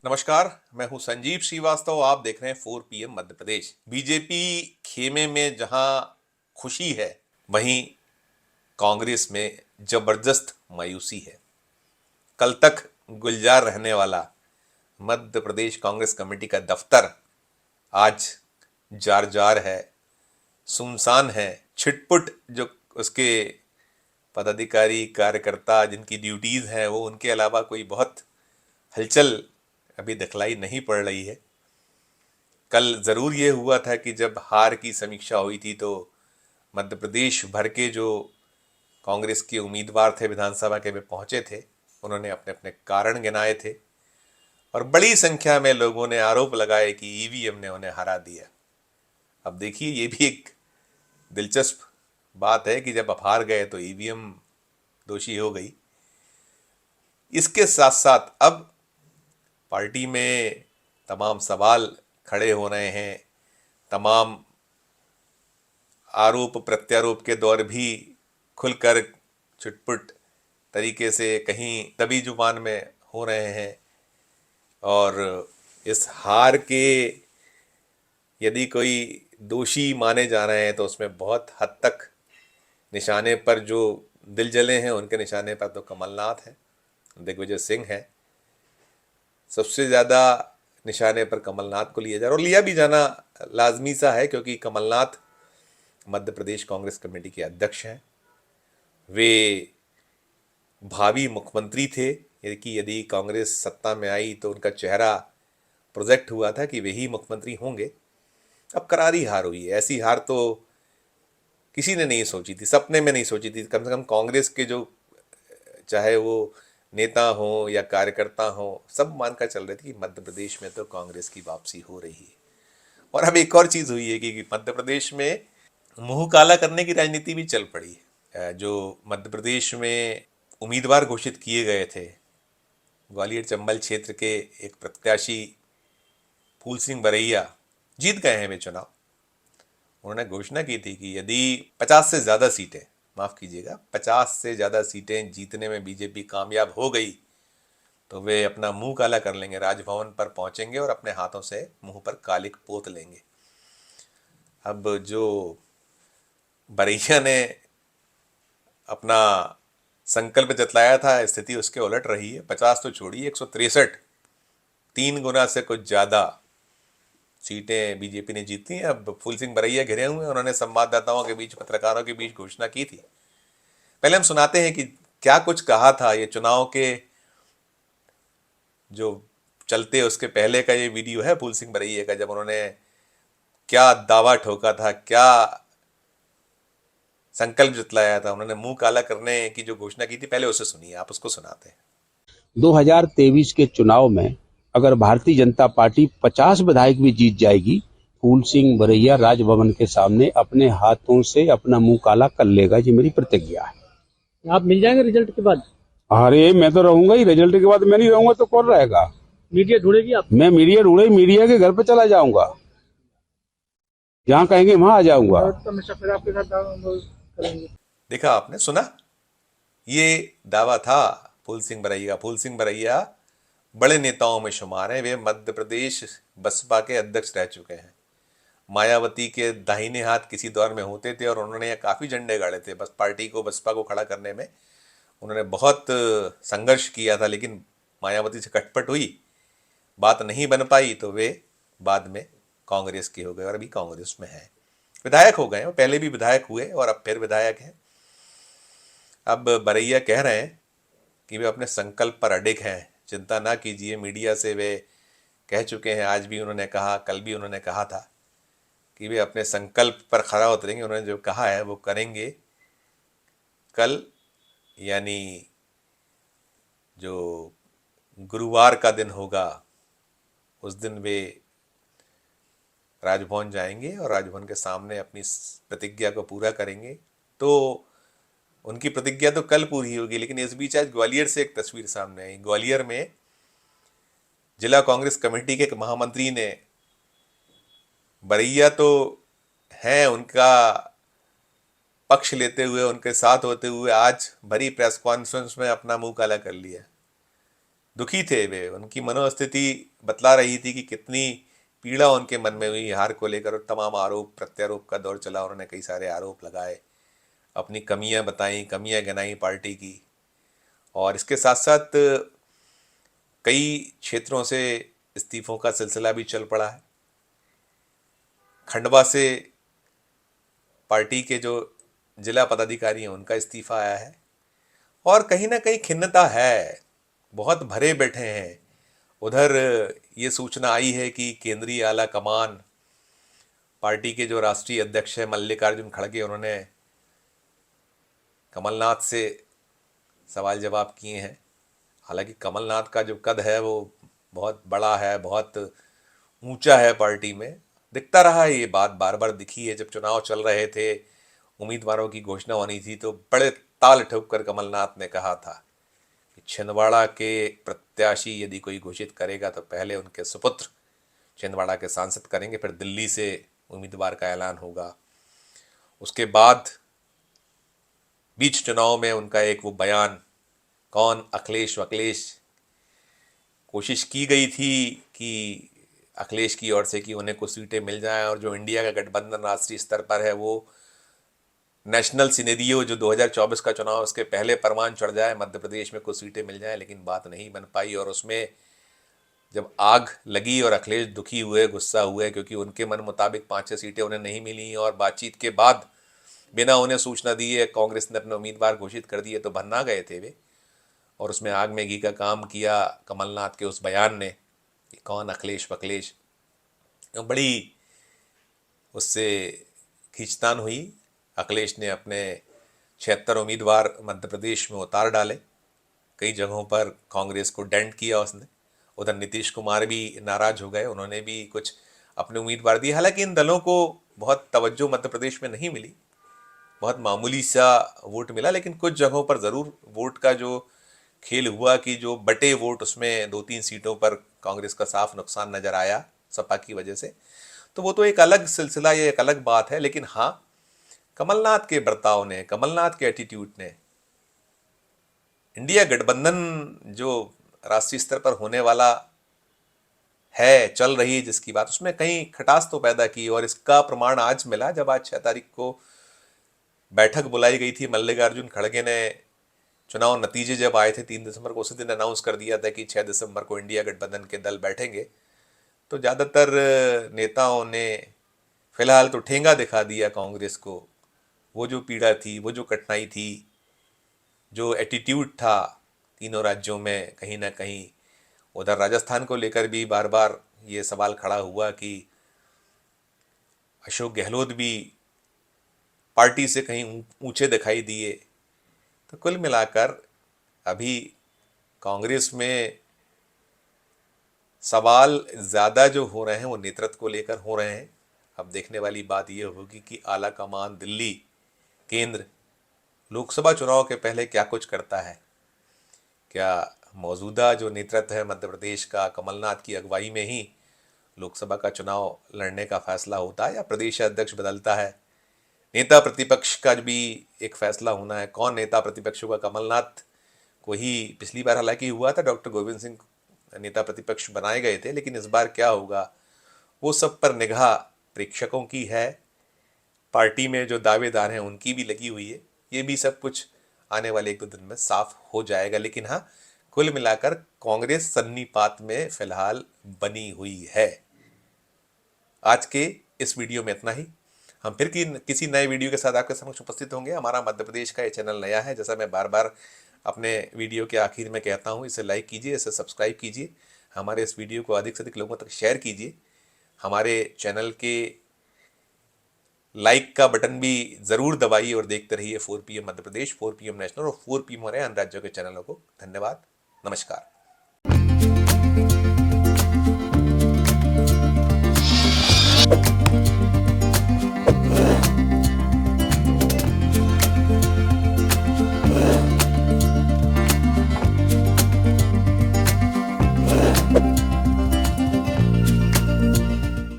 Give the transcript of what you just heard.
नमस्कार, मैं हूं संजीव श्रीवास्तव। आप देख रहे हैं 4 PM मध्य प्रदेश। बीजेपी खेमे में जहां खुशी है, वहीं कांग्रेस में जबरदस्त मायूसी है। कल तक गुलजार रहने वाला मध्य प्रदेश कांग्रेस कमेटी का दफ्तर आज जार जार है, सुनसान है। छिटपुट जो उसके पदाधिकारी कार्यकर्ता जिनकी ड्यूटीज हैं, वो उनके अलावा कोई बहुत हलचल अभी दिखलाई नहीं पड़ रही है। कल ज़रूर ये हुआ था कि जब हार की समीक्षा हुई थी तो मध्य प्रदेश भर के जो कांग्रेस के उम्मीदवार थे विधानसभा के, वे पहुंचे थे। उन्होंने अपने अपने कारण गिनाए थे और बड़ी संख्या में लोगों ने आरोप लगाए कि ईवीएम ने उन्हें हरा दिया। अब देखिए, ये भी एक दिलचस्प बात है कि जब आप हार गए तो ईवीएम दोषी हो गई। इसके साथ साथ अब पार्टी में तमाम सवाल खड़े हो रहे हैं। तमाम आरोप प्रत्यारोप के दौर भी खुलकर छुटपुट तरीके से कहीं दबी जुबान में हो रहे हैं। और इस हार के यदि कोई दोषी माने जा रहे हैं तो उसमें बहुत हद तक निशाने पर जो दिल जले हैं, उनके निशाने पर तो कमलनाथ हैं, दिग्विजय सिंह है। सबसे ज़्यादा निशाने पर कमलनाथ को लिया जा रहा, और लिया भी जाना लाजमी सा है, क्योंकि कमलनाथ मध्य प्रदेश कांग्रेस कमेटी के अध्यक्ष हैं। वे भावी मुख्यमंत्री थे कि यदि कांग्रेस सत्ता में आई तो उनका चेहरा प्रोजेक्ट हुआ था कि वे ही मुख्यमंत्री होंगे। अब करारी हार हुई है। ऐसी हार तो किसी ने नहीं सोची थी, सपने में नहीं सोची थी। कम से कम कांग्रेस के जो, चाहे वो नेता हो या कार्यकर्ता हो, सब मानकर चल रहे थे कि मध्य प्रदेश में तो कांग्रेस की वापसी हो रही है। और अब एक और चीज़ हुई है कि मध्य प्रदेश में मुंह काला करने की राजनीति भी चल पड़ी है। जो मध्य प्रदेश में उम्मीदवार घोषित किए गए थे, ग्वालियर चंबल क्षेत्र के एक प्रत्याशी फूल सिंह बरैया जीत गए हैं वे चुनाव। उन्होंने घोषणा की थी कि यदि 50 से ज़्यादा सीटें, माफ़ कीजिएगा, 50 से ज़्यादा सीटें जीतने में बीजेपी कामयाब हो गई तो वे अपना मुंह काला कर लेंगे, राजभवन पर पहुंचेंगे और अपने हाथों से मुंह पर कालिक पोत लेंगे। अब जो बरैया ने अपना संकल्प जतलाया था, स्थिति उसके उलट रही है। 50 तो छोड़िए, 163, 3 गुना से कुछ ज़्यादा सीटें बीजेपी ने जीती हैं। अब फूल सिंह बरैया घिरे हुए हैं। उन्होंने संवाददाताओं के बीच, पत्रकारों के बीच घोषणा की थी। पहले हम सुनाते हैं कि क्या कुछ कहा था। ये चुनाव के जो चलते उसके पहले का ये वीडियो है फूल सिंह बरैया का, जब उन्होंने क्या दावा ठोका था, क्या संकल्प जतलाया था, उन्होंने मुंह काला करने की जो घोषणा की थी, पहले उसे सुनिए, आप उसको सुनाते हैं। 2023 के चुनाव में अगर भारतीय जनता पार्टी 50 विधायक भी जीत जाएगी, फूल सिंह बरैया राजभवन के सामने अपने हाथों से अपना मुंह काला कर लेगा। ये मेरी प्रतिज्ञा है। आप मिल जाएंगे रिजल्ट के बाद? अरे मैं तो रहूंगा ही, रिजल्ट के बाद मैं नहीं रहूंगा तो कौन रहेगा? मीडिया ढूंढेगी आप? मैं मीडिया ढूंढे, मीडिया के घर पे चला जाऊंगा, जहाँ कहेंगे वहां आ जाऊंगा। देखा आपने, सुना, ये दावा था फूल सिंह बरैया। फूल सिंह बरैया बड़े नेताओं में शुमार हैं। वे मध्य प्रदेश बसपा के अध्यक्ष रह चुके हैं। मायावती के दाहिने हाथ किसी दौर में होते थे और उन्होंने काफ़ी झंडे गाड़े थे। बस पार्टी को, बसपा को खड़ा करने में उन्होंने बहुत संघर्ष किया था, लेकिन मायावती से खटपट हुई, बात नहीं बन पाई, तो वे बाद में कांग्रेस के हो गए और अभी कांग्रेस में हैं। विधायक हो गए, वो पहले भी विधायक हुए और अब फिर विधायक हैं। अब बरैया कह रहे हैं कि वे अपने संकल्प पर अडिग हैं, चिंता ना कीजिए। मीडिया से वे कह चुके हैं, आज भी उन्होंने कहा, कल भी उन्होंने कहा था कि वे अपने संकल्प पर खरा उतरेंगे। उन्होंने जो कहा है वो करेंगे। कल यानी जो गुरुवार का दिन होगा, उस दिन वे राजभवन जाएंगे और राजभवन के सामने अपनी प्रतिज्ञा को पूरा करेंगे। तो उनकी प्रतिज्ञा तो कल पूरी होगी, लेकिन इस बीच आज ग्वालियर से एक तस्वीर सामने आई। ग्वालियर में जिला कांग्रेस कमेटी के एक महामंत्री ने, बरैया तो हैं, उनका पक्ष लेते हुए, उनके साथ होते हुए, आज भरी प्रेस कॉन्फ्रेंस में अपना मुंह काला कर लिया। दुखी थे वे, उनकी मनोस्थिति बतला रही थी कि कितनी पीड़ा उनके मन में हुई हार को लेकर। और तमाम आरोप प्रत्यारोप का दौर चला, उन्होंने कई सारे आरोप लगाए, अपनी कमियां बताई, कमियां गिनाई पार्टी की। और इसके साथ साथ कई क्षेत्रों से इस्तीफों का सिलसिला भी चल पड़ा है। खंडवा से पार्टी के जो जिला पदाधिकारी हैं उनका इस्तीफा आया है, और कहीं ना कहीं खिन्नता है, बहुत भरे बैठे हैं। उधर ये सूचना आई है कि केंद्रीय आला कमान, पार्टी के जो राष्ट्रीय अध्यक्ष है मल्लिकार्जुन खड़गे, उन्होंने कमलनाथ से सवाल जवाब किए हैं। हालांकि कमलनाथ का जो कद है वो बहुत बड़ा है, बहुत ऊंचा है, पार्टी में दिखता रहा है। ये बात बार बार दिखी है। जब चुनाव चल रहे थे, उम्मीदवारों की घोषणा होनी थी, तो बड़े ताल ठोक कर कमलनाथ ने कहा था कि छिंदवाड़ा के प्रत्याशी यदि कोई घोषित करेगा तो पहले उनके सुपुत्र छिंदवाड़ा के सांसद करेंगे, फिर दिल्ली से उम्मीदवार का ऐलान होगा। उसके बाद बीच चुनाव में उनका एक वो बयान, कौन अखिलेश वखिलेश, कोशिश की गई थी कि अखिलेश की ओर से कि उन्हें कुछ सीटें मिल जाएं, और जो इंडिया का गठबंधन राष्ट्रीय स्तर पर है वो नेशनल सिनेरियो जो 2024 का चुनाव उसके पहले परवान चढ़ जाए, मध्य प्रदेश में कुछ सीटें मिल जाएं। लेकिन बात नहीं बन पाई, और उसमें जब आग लगी और अखिलेश दुखी हुए, गुस्सा हुए, क्योंकि उनके मन मुताबिक 5-6 सीटें उन्हें नहीं मिली, और बातचीत के बाद बिना उन्हें सूचना दिए कांग्रेस ने अपने उम्मीदवार घोषित कर दिए, तो भन्ना गए थे वे। और उसमें आग में घी का काम किया कमलनाथ के उस बयान ने कि कौन अखिलेश वखिलेश। बड़ी उससे खींचतान हुई। अखिलेश ने अपने 76 उम्मीदवार मध्य प्रदेश में उतार डाले, कई जगहों पर कांग्रेस को डेंट किया उसने। उधर नीतीश कुमार भी नाराज हो गए, उन्होंने भी कुछ अपने उम्मीदवार दिए। हालांकि इन दलों को बहुत तवज्जो मध्य प्रदेश में नहीं मिली, बहुत मामूली सा वोट मिला, लेकिन कुछ जगहों पर ज़रूर वोट का जो खेल हुआ कि जो बटे वोट, उसमें 2-3 सीटों पर कांग्रेस का साफ नुकसान नजर आया सपा की वजह से। तो वो तो एक अलग सिलसिला, ये एक अलग बात है। लेकिन हाँ, कमलनाथ के बर्ताव ने, कमलनाथ के एटीट्यूड ने इंडिया गठबंधन जो राष्ट्रीय स्तर पर होने वाला है, चल रही है जिसकी बात, उसमें कहीं खटास तो पैदा की। और इसका प्रमाण आज मिला जब आज 6 तारीख को बैठक बुलाई गई थी। मल्लिकार्जुन खड़गे ने चुनाव नतीजे जब आए थे 3 दिसंबर को, उसी दिन अनाउंस कर दिया था कि 6 दिसंबर को इंडिया गठबंधन के दल बैठेंगे। तो ज़्यादातर नेताओं ने फिलहाल तो ठेंगा दिखा दिया कांग्रेस को। वो जो पीड़ा थी, वो जो कठिनाई थी, जो एटीट्यूड था तीनों राज्यों में, कहीं ना कहीं उधर राजस्थान को लेकर भी बार बार ये सवाल खड़ा हुआ कि अशोक गहलोत भी पार्टी से कहीं ऊंचे दिखाई दिए। तो कुल मिलाकर अभी कांग्रेस में सवाल ज़्यादा जो हो रहे हैं वो नेतृत्व को लेकर हो रहे हैं। अब देखने वाली बात ये होगी कि आला कमान दिल्ली, केंद्र लोकसभा चुनाव के पहले क्या कुछ करता है। क्या मौजूदा जो नेतृत्व है मध्य प्रदेश का, कमलनाथ की अगुवाई में ही लोकसभा का चुनाव लड़ने का फैसला होता है, या प्रदेश अध्यक्ष बदलता है। नेता प्रतिपक्ष का भी एक फैसला होना है, कौन नेता प्रतिपक्ष होगा। कमलनाथ को ही पिछली बार हालांकि हुआ था, डॉक्टर गोविंद सिंह नेता प्रतिपक्ष बनाए गए थे, लेकिन इस बार क्या होगा वो सब पर निगाह प्रेक्षकों की है। पार्टी में जो दावेदार हैं उनकी भी लगी हुई है। ये भी सब कुछ आने वाले 1-2 दिन में साफ हो जाएगा। लेकिन हाँ, कुल मिलाकर कांग्रेस सन्नीपात में फिलहाल बनी हुई है। आज के इस वीडियो में इतना ही। हम फिर किसी नए वीडियो के साथ आपके समक्ष उपस्थित होंगे। हमारा मध्य प्रदेश का ये चैनल नया है, जैसा मैं बार बार अपने वीडियो के आखिर में कहता हूँ, इसे लाइक कीजिए, इसे सब्सक्राइब कीजिए, हमारे इस वीडियो को अधिक से अधिक लोगों तक शेयर कीजिए। हमारे चैनल के लाइक का बटन भी ज़रूर दबाइए और देखते रहिए 4 PM Madhya Pradesh, 4 PM national और 4 PM हो रहे हैं अन्य राज्यों के चैनलों को। धन्यवाद, नमस्कार।